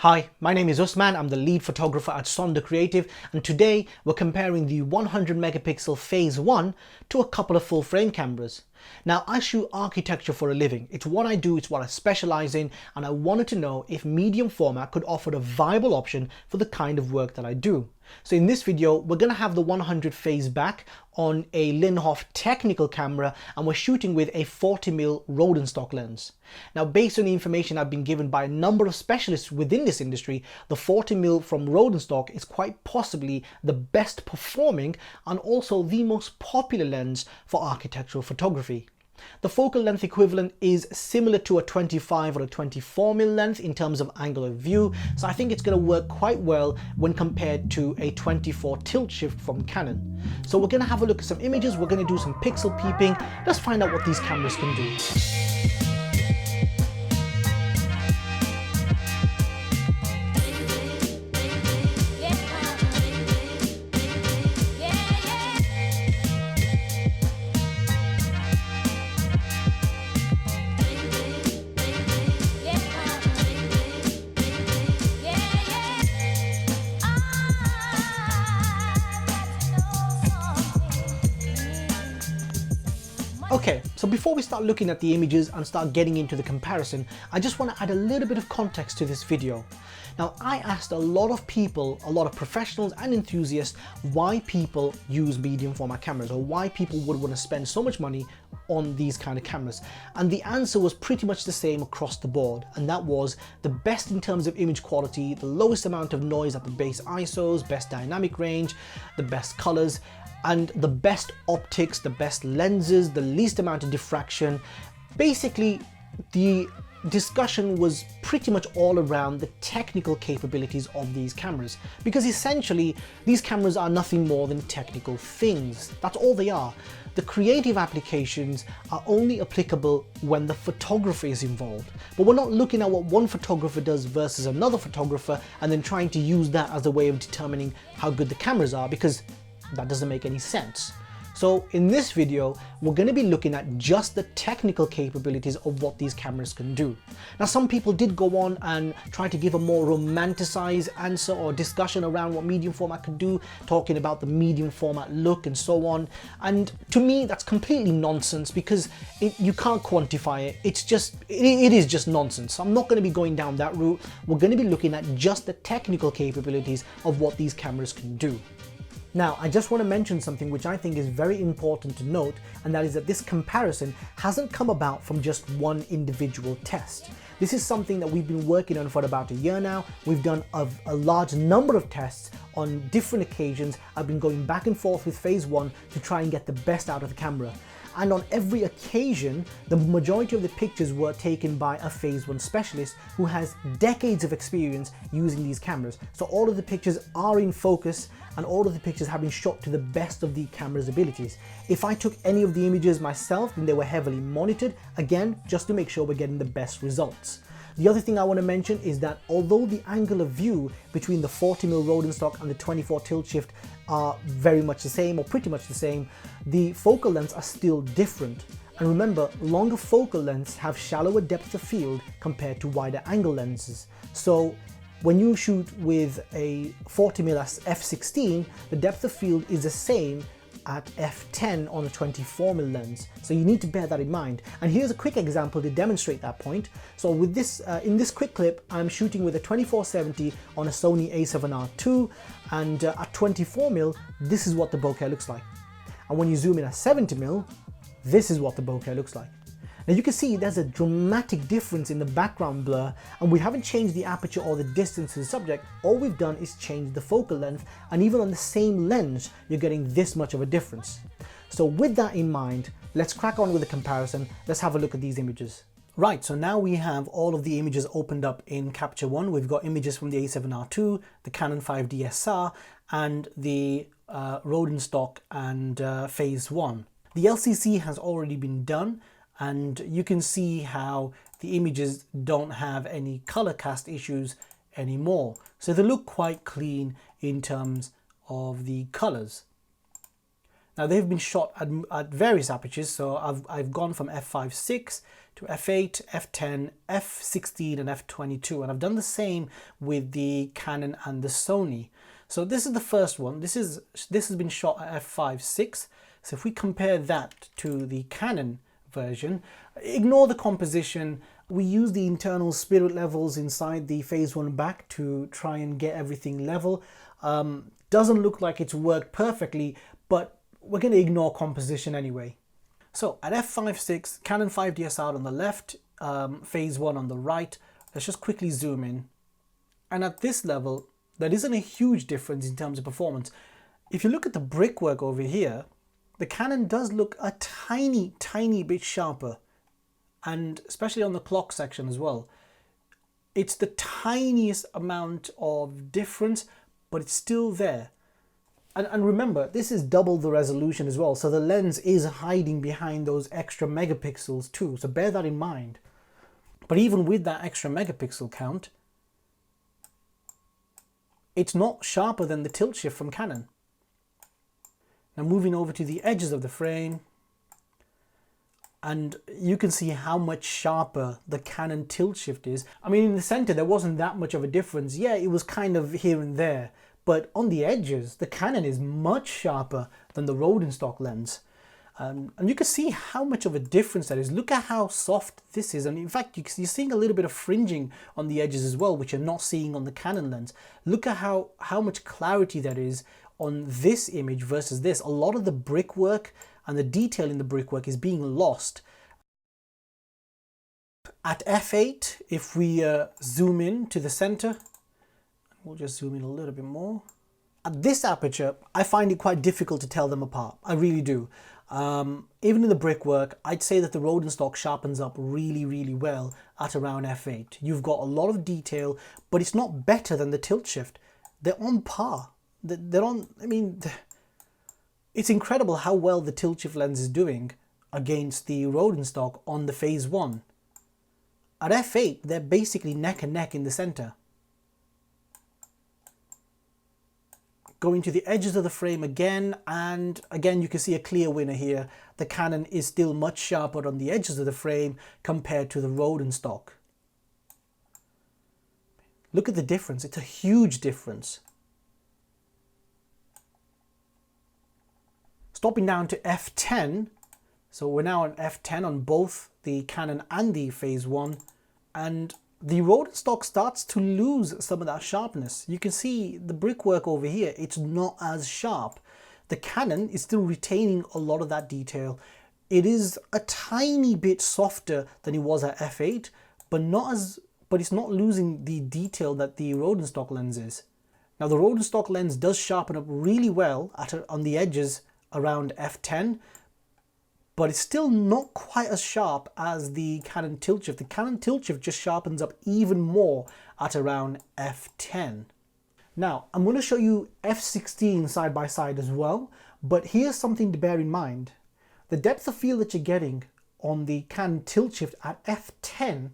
Hi, my name is Usman. I'm the lead photographer at Sonder Creative, and today we're comparing the 100 megapixel Phase 1 to a couple of full frame cameras. Now, I shoot architecture for a living. It's what I do, it's what I specialize in, and I wanted to know if medium format could offer a viable option for the kind of work that I do. So in this video, we're going to have the 100 phase back on a Linhoff technical camera, and we're shooting with a 40mm Rodenstock lens. Now, based on the information I've been given by a number of specialists within this industry, the 40mm from Rodenstock is quite possibly the best performing and also the most popular lens for architectural photography. The focal length equivalent is similar to a 25 or a 24mm length in terms of angle of view, so I think it's going to work quite well when compared to a 24 tilt shift from Canon. So we're going to have a look at some images, we're going to do some pixel peeping, let's find out what these cameras can do. Okay, so before we start looking at the images and start getting into the comparison, I just want to add a little bit of context to this video. Now, I asked a lot of people, a lot of professionals and enthusiasts, why people use medium format cameras or why people would want to spend so much money on these kind of cameras. And the answer was pretty much the same across the board, and that was the best in terms of image quality, the lowest amount of noise at the base ISOs, best dynamic range, the best colors, and the best optics, the best lenses, the least amount of diffraction. Basically, the discussion was pretty much all around the technical capabilities of these cameras, because essentially these cameras are nothing more than technical things. That's all they are. The creative applications are only applicable when the photographer is involved, but we're not looking at what one photographer does versus another photographer and then trying to use that as a way of determining how good the cameras are, because that doesn't make any sense. So in this video, we're going to be looking at just the technical capabilities of what these cameras can do. Now, some people did go on and try to give a more romanticized answer or discussion around what medium format could do, talking about the medium format look and so on. And to me, that's completely nonsense, because you can't quantify it. It is just nonsense. So I'm not going to be going down that route. We're going to be looking at just the technical capabilities of what these cameras can do. Now, I just want to mention something which I think is very important to note, and that is that this comparison hasn't come about from just one individual test. This is something that we've been working on for about a year now. We've done a large number of tests on different occasions. I've been going back and forth with Phase 1 to try and get the best out of the camera. And on every occasion, the majority of the pictures were taken by a Phase 1 specialist who has decades of experience using these cameras. So all of the pictures are in focus, and all of the pictures have been shot to the best of the camera's abilities. If I took any of the images myself, then they were heavily monitored, again, just to make sure we're getting the best results. The other thing I want to mention is that although the angle of view between the 40mm Rodenstock and the 24 tilt shift are very much the same, or pretty much the same, the focal lengths are still different. And remember, longer focal lengths have shallower depth of field compared to wider angle lenses. So when you shoot with a 40mm f16, the depth of field is the same at f10 on a 24mm lens. So you need to bear that in mind. And here's a quick example to demonstrate that point. So with this, in this quick clip, I'm shooting with a 2470 on a Sony A7RII, and at 24mm, this is what the bokeh looks like. And when you zoom in at 70mm, this is what the bokeh looks like. Now you can see there's a dramatic difference in the background blur, and we haven't changed the aperture or the distance to the subject. All we've done is change the focal length, and even on the same lens, you're getting this much of a difference. So with that in mind, let's crack on with the comparison. Let's have a look at these images. Right, so now we have all of the images opened up in Capture One. We've got images from the A7RII, the Canon 5DSR, and the Rodenstock and Phase 1. The LCC has already been done, and you can see how the images don't have any color cast issues anymore. So they look quite clean in terms of the colors. Now they've been shot at various apertures, so I've gone from f5.6 to f8, f10, f16 and f22, and I've done the same with the Canon and the Sony. So this is the first one. This has been shot at f5.6. So if we compare that to the Canon version, ignore the composition. We use the internal spirit levels inside the phase one back to try and get everything level. Doesn't look like it's worked perfectly, but we're going to ignore composition anyway. So at f5.6, Canon 5DSR on the left, phase one on the right. Let's just quickly zoom in. And at this level, there isn't a huge difference in terms of performance. If you look at the brickwork over here, the Canon does look a tiny bit sharper, and especially on the clock section as well. It's the tiniest amount of difference, but it's still there. And remember, this is double the resolution as well, so the lens is hiding behind those extra megapixels too, so bear that in mind. But even with that extra megapixel count, it's not sharper than the tilt shift from Canon. Now moving over to the edges of the frame, and you can see how much sharper the Canon tilt shift is. I mean, in the center, there wasn't that much of a difference. Yeah, it was kind of here and there, but on the edges, the Canon is much sharper than the Rodenstock lens. And you can see how much of a difference that is. Look at how soft this is. And in fact, you're seeing a little bit of fringing on the edges as well, which you're not seeing on the Canon lens. Look at how much clarity that is on this image versus this. A lot of the brickwork and the detail in the brickwork is being lost. At f8, if we zoom in to the center, we'll just zoom in a little bit more. At this aperture, I find it quite difficult to tell them apart. I really do. Even in the brickwork, I'd say that the Rodenstock sharpens up really well at around f8. You've got a lot of detail, but it's not better than the tilt shift. They're on par. They're on, I mean, it's incredible how well the tilt shift lens is doing against the Rodenstock on the phase one. At f8, they're basically neck and neck in the center. Going to the edges of the frame again, and again you can see a clear winner here. The Canon is still much sharper on the edges of the frame compared to the Rodenstock. Look at the difference. It's a huge difference. Stopping down to f10, so we're now on f10 on both the Canon and the phase one, and the Rodenstock starts to lose some of that sharpness. You can see the brickwork over here, it's not as sharp. The Canon is still retaining a lot of that detail. It is a tiny bit softer than it was at f8, but it's not losing the detail that the Rodenstock lens is. Now the Rodenstock lens does sharpen up really well on the edges around f10, but it's still not quite as sharp as the Canon tilt shift. The Canon tilt shift just sharpens up even more at around f10. Now, I'm going to show you f16 side by side as well, but here's something to bear in mind. The depth of field that you're getting on the Canon tilt shift at f10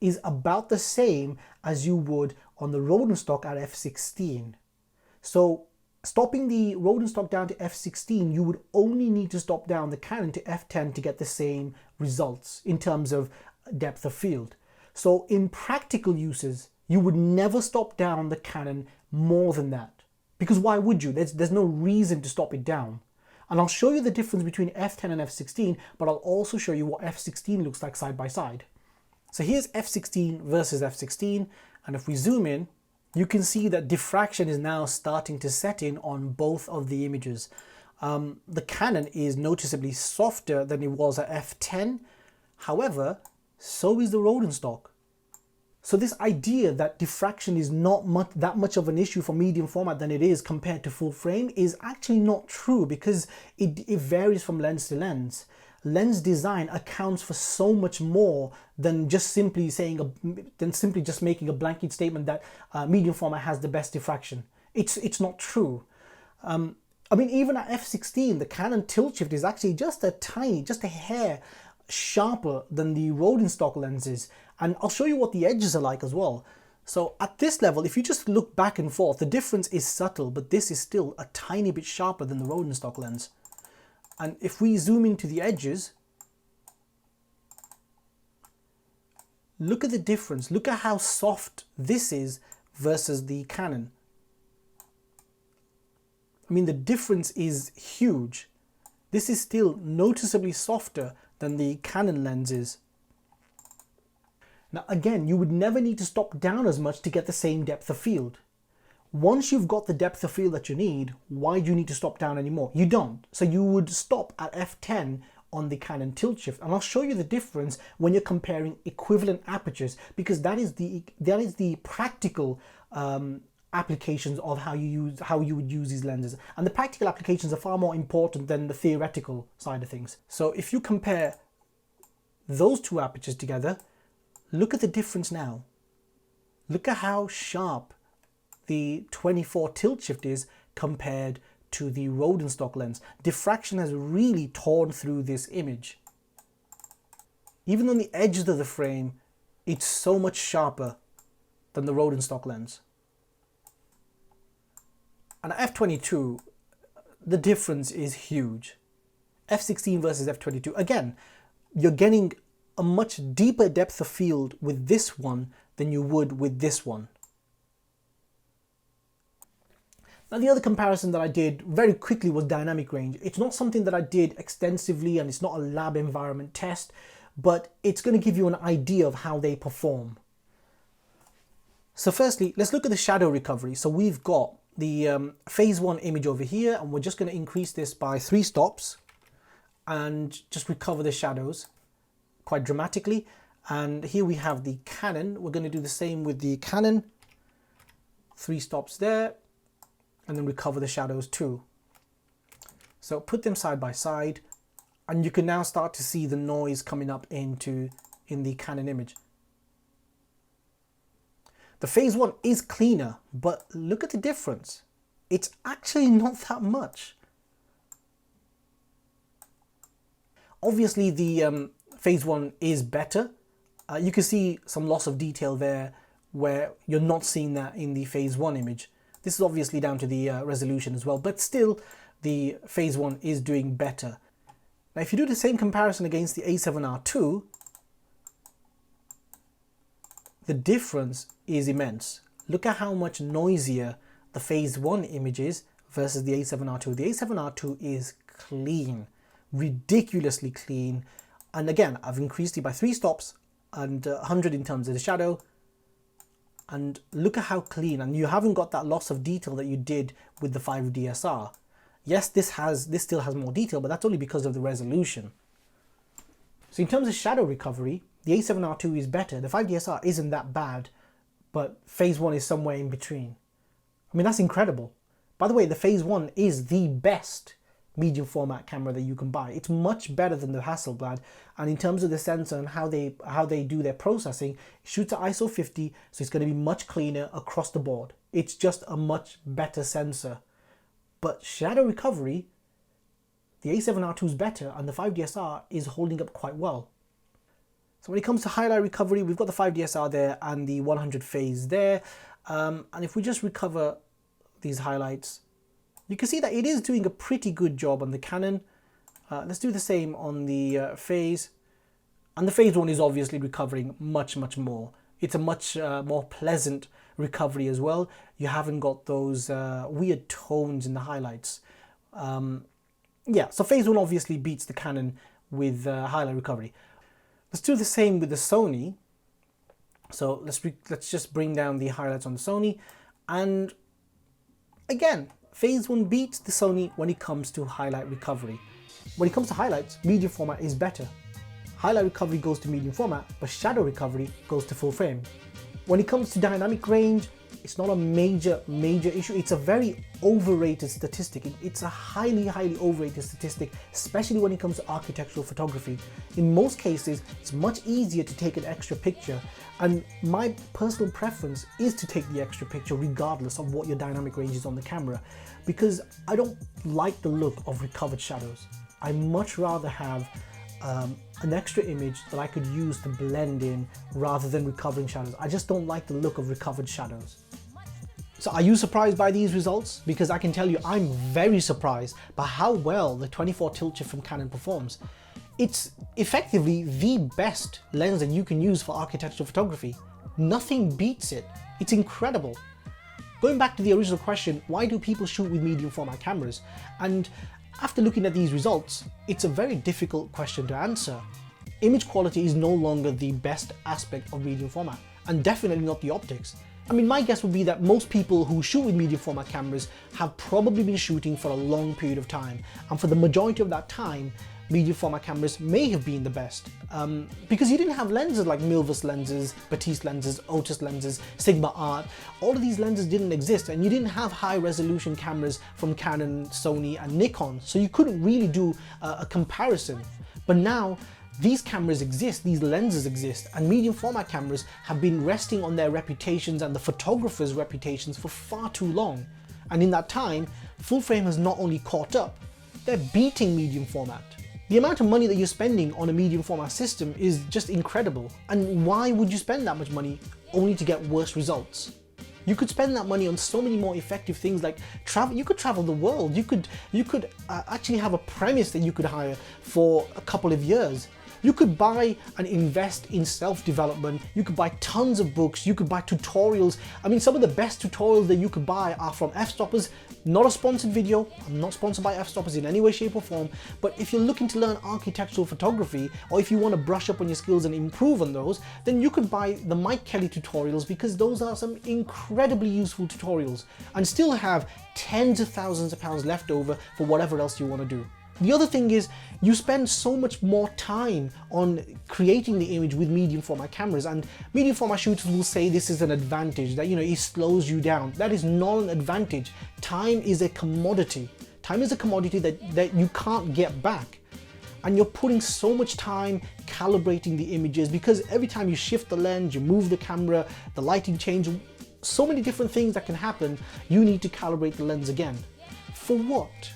is about the same as you would on the Rodenstock at f16. So stopping the Rodenstock down to f16, you would only need to stop down the Canon to f10 to get the same results in terms of depth of field. So in practical uses, you would never stop down the Canon more than that. Because why would you? There's no reason to stop it down. And I'll show you the difference between f10 and f16, but I'll also show you what f16 looks like side by side. So here's f16 versus f16, and if we zoom in, you can see that diffraction is now starting to set in on both of the images. The Canon is noticeably softer than it was at f10. However, so is the Rodenstock. So this idea that diffraction is not that much of an issue for medium format than it is compared to full frame is actually not true, because it varies from lens to lens. Lens design accounts for so much more than just simply just making a blanket statement that medium format has the best diffraction. It's not true. I mean, even at f16, the Canon tilt shift is actually just a hair sharper than the Rodenstock lenses, and I'll show you what the edges are like as well. So at this level, if you just look back and forth, the difference is subtle, but this is still a tiny bit sharper than the Rodenstock lens. And if we zoom into the edges, look at the difference. Look at how soft this is versus the Canon. I mean, the difference is huge. This is still noticeably softer than the Canon lenses. Now again, you would never need to stop down as much to get the same depth of field. Once you've got the depth of field that you need, why do you need to stop down anymore? You don't. So you would stop at f10 on the Canon tilt shift, and I'll show you the difference when you're comparing equivalent apertures, because that is the practical applications of how you would use these lenses, and the practical applications are far more important than the theoretical side of things. So if you compare those two apertures together, look at the difference now. Look at how sharp the 24 tilt shift is compared to the Rodenstock lens. Diffraction has really torn through this image. Even on the edges of the frame, it's so much sharper than the Rodenstock lens. And at f22, the difference is huge. f16 versus f22. Again, you're getting a much deeper depth of field with this one than you would with this one. Now the other comparison that I did very quickly was dynamic range. It's not something that I did extensively, and it's not a lab environment test, but it's going to give you an idea of how they perform. So firstly, let's look at the shadow recovery. So we've got the phase 1 image over here, and we're just going to increase this by 3 stops and just recover the shadows quite dramatically. And here we have the Canon. We're going to do the same with the Canon. 3 stops there, and then recover the shadows too. So put them side by side, and you can now start to see the noise coming up in the Canon image. The phase 1 is cleaner, but look at the difference. It's actually not that much. Obviously the phase 1 is better. You can see some loss of detail there where you're not seeing that in the phase 1 image. This is obviously down to the resolution as well, but still the phase 1 is doing better. Now if you do the same comparison against the A7RII, the difference is immense. Look at how much noisier the phase 1 image is versus the A7RII. The A7RII is clean, ridiculously clean. And again, I've increased it by 3 stops and 100 in terms of the shadow. And look at how clean, and you haven't got that loss of detail that you did with the 5DSR. Yes, this still has more detail, but that's only because of the resolution. So in terms of shadow recovery, the A7RII is better. The 5DSR isn't that bad, but phase 1 is somewhere in between. I mean, that's incredible. By the way, the phase 1 is the best medium format camera that you can buy. It's much better than the Hasselblad, and in terms of the sensor and how they do their processing, it shoots at ISO 50, so it's going to be much cleaner across the board. It's just a much better sensor. But shadow recovery, the A7RII is better, and the 5DSR is holding up quite well. So when it comes to highlight recovery, we've got the 5DSR there and the 100 phase there, and if we just recover these highlights, you can see that it is doing a pretty good job on the Canon. Let's do the same on the phase. And the phase 1 is obviously recovering much more. It's a much more pleasant recovery as well. You haven't got those weird tones in the highlights. Yeah, so phase 1 obviously beats the Canon with highlight recovery. Let's do the same with the Sony. So let's just bring down the highlights on the Sony. And again, phase 1 beats the Sony when it comes to highlight recovery. When it comes to highlights, medium format is better. Highlight recovery goes to medium format, but shadow recovery goes to full frame. When it comes to dynamic range, it's not a major issue. It's a very overrated statistic. It's a highly overrated statistic, especially when it comes to architectural photography. In most cases, it's much easier to take an extra picture, and my personal preference is to take the extra picture regardless of what your dynamic range is on the camera, because I don't like the look of recovered shadows. I much rather have an extra image that I could use to blend in rather than recovering shadows. I just don't like the look of recovered shadows. So are you surprised by these results? Because I can tell you I'm very surprised by how well the 24 tilt shift from Canon performs. It's effectively the best lens that you can use for architectural photography. Nothing beats it. It's incredible. Going back to the original question, why do people shoot with medium format cameras? And after looking at these results, it's a very difficult question to answer. Image quality is no longer the best aspect of medium format, and definitely not the optics. I mean, my guess would be that most people who shoot with medium format cameras have probably been shooting for a long period of time, and for the majority of that time, medium format cameras may have been the best. Because you didn't have lenses like Milvus lenses, Batiste lenses, Otis lenses, Sigma Art. All of these lenses didn't exist, and you didn't have high resolution cameras from Canon, Sony and Nikon, so you couldn't really do a comparison. But now, these cameras exist, these lenses exist, and medium format cameras have been resting on their reputations and the photographers' reputations for far too long. And in that time, full frame has not only caught up, they're beating medium format. The amount of money that you're spending on a medium format system is just incredible. And why would you spend that much money only to get worse results? You could spend that money on so many more effective things like travel. You could travel the world. You could actually have a premise that you could hire for a couple of years. You could buy and invest in self-development. You could buy tons of books. You could buy tutorials. I mean, some of the best tutorials that you could buy are from F-Stoppers. Not a sponsored video. I'm not sponsored by F-Stoppers in any way, shape or form. But if you're looking to learn architectural photography, or if you want to brush up on your skills and improve on those, then you could buy the Mike Kelly tutorials, because those are some incredibly useful tutorials, and still have tens of thousands of pounds left over for whatever else you want to do. The other thing is, you spend so much more time on creating the image with medium format cameras, and medium format shooters will say this is an advantage, that it slows you down. That is not an advantage. Time is a commodity. Time is a commodity that you can't get back. And you're putting so much time calibrating the images, because every time you shift the lens, you move the camera, the lighting change, so many different things that can happen, you need to calibrate the lens again. For what?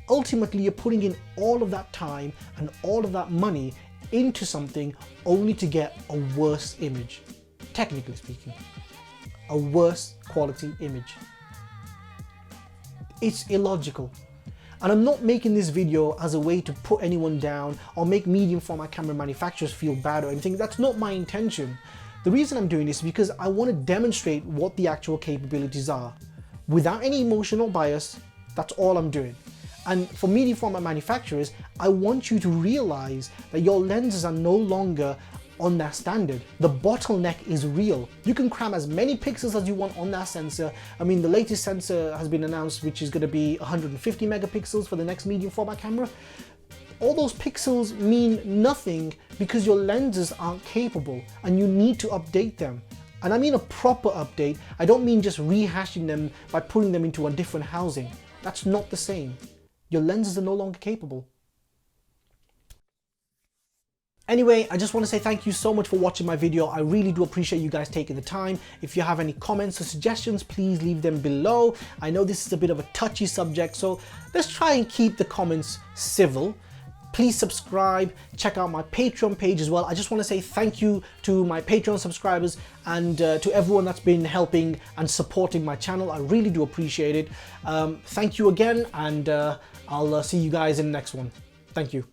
Ultimately, you're putting in all of that time and all of that money into something only to get a worse image. Technically speaking, a worse quality image. It's illogical. And I'm not making this video as a way to put anyone down or make medium format camera manufacturers feel bad or anything. That's not my intention. The reason I'm doing this is because I want to demonstrate what the actual capabilities are. Without any emotional bias, that's all I'm doing. And for medium format manufacturers, I want you to realize that your lenses are no longer on that standard. The bottleneck is real. You can cram as many pixels as you want on that sensor. I mean, the latest sensor has been announced, which is going to be 150 megapixels for the next medium format camera. All those pixels mean nothing because your lenses aren't capable, and you need to update them. And I mean a proper update. I don't mean just rehashing them by putting them into a different housing. That's not the same. Your lenses are no longer capable. Anyway, I just want to say thank you so much for watching my video. I really do appreciate you guys taking the time. If you have any comments or suggestions, please leave them below. I know this is a bit of a touchy subject, so let's try and keep the comments civil. Please subscribe, check out my Patreon page as well. I just want to say thank you to my Patreon subscribers and to everyone that's been helping and supporting my channel. I really do appreciate it. Thank you again, and I'll see you guys in the next one. Thank you.